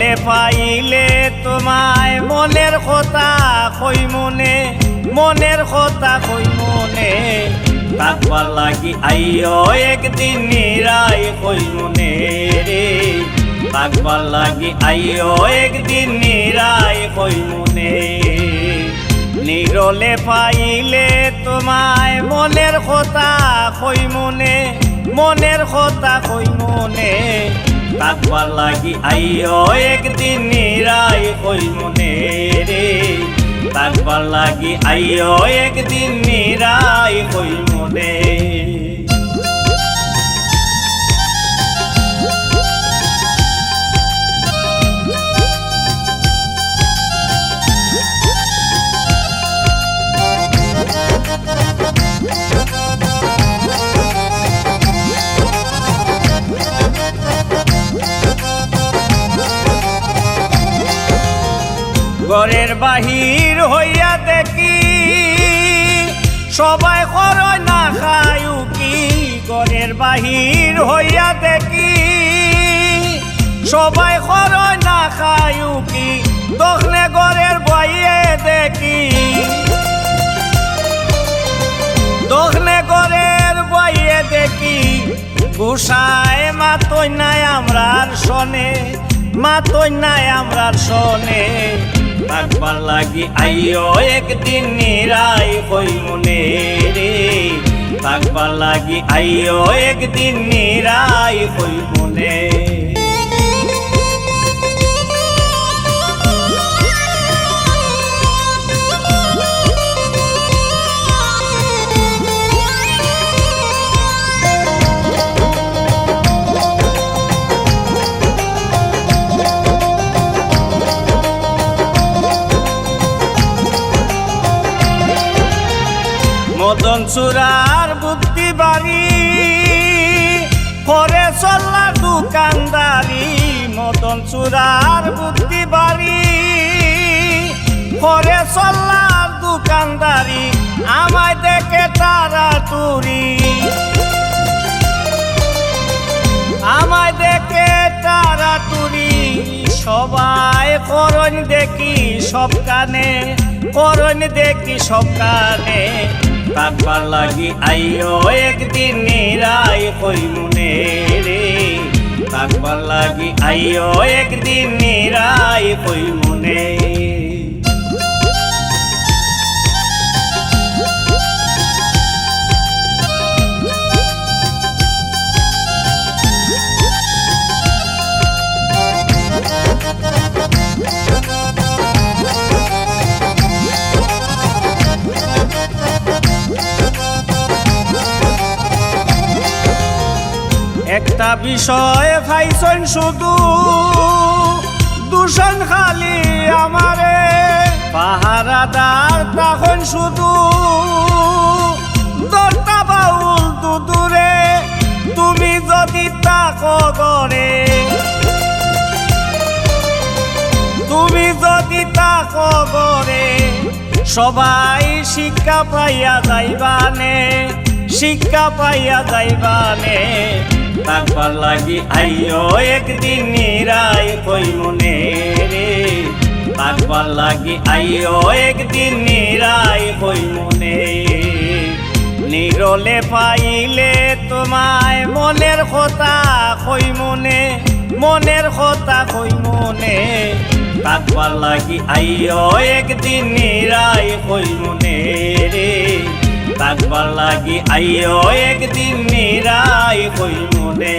নিরলে পাইলে তোমায় মনের কথা কই মনে, মনের কথা কই মনে, থাকবার লাগি আইও একদিন নিরাই কই মনে রে, থাকবার লাগি আইও একদিন নিরাই কই মনে। নিরলে পাইলে তোমায় মনের কথা কই মনে, মনের কথা কই মনে, থাকবার লাগি আইও একদিন নিরাই কই মনে রে, থাকবার লাগি আইও একদিন নিরাই কই মনে। ঘরের বাহির হইয়া দেখি সবাই খরচ না খায়ু কি, ঘরের বাহির হইয়া দেখি সবাই খরচ না খায়ু কি, দখলে ঘরের বইয়ে দেখি, দখলে ঘরের বইয়ে দেখি, গুসায় মাতই নাই আমরার শোনে, মাতই নাই আমরার শোনে, থাকবার লাগি আইও একদিন নিরাই কই মনে রে, থাকবার লাগি আইও একদিন নিরাই কই মনে। মদন চূড়ার বুদ্ধি বাড়ি করে চল্লা দোকানদারি, মদন চূড়ার বুদ্ধি বাড়ি করে চল্লার দোকানদারি, আমায় দেখে তারা তুরি, আমায় দেখে তারা তুরি, সবাই করণ দেখি সব কানে, করণ দেখি সব কানে, থাকবার লাগি আইও একদিন নিরাই কই মনে রে, থাকবার লাগি আইও একদিন নিরাই কই মনে। একটা বিষয় পাইছেন শুধু দূষণ খালি আমারে, পাহারাদার তখন শুধু দরটা বাউল দুদূরে, তুমি যদি তাকো গড়ে, তুমি যদি তাকো গড়ে, সবাই শিক্ষা পাইয়া যাইবানে, শিক্ষা পাইয়া যাইবানে, থাকবার লাগি আইও একদিন নিরাই কই মনে রে, থাকবার লাগি আইও একদিন নিরাই কই মনে। নিরলে পাইলে তোমায় মনের কথা কই মনে, মনের কথা কই মনে, থাকবার লাগি আইও একদিন নিরাই কই মনে রে, থাকবার লাগি আইও একদিন নিরাই কই মনে।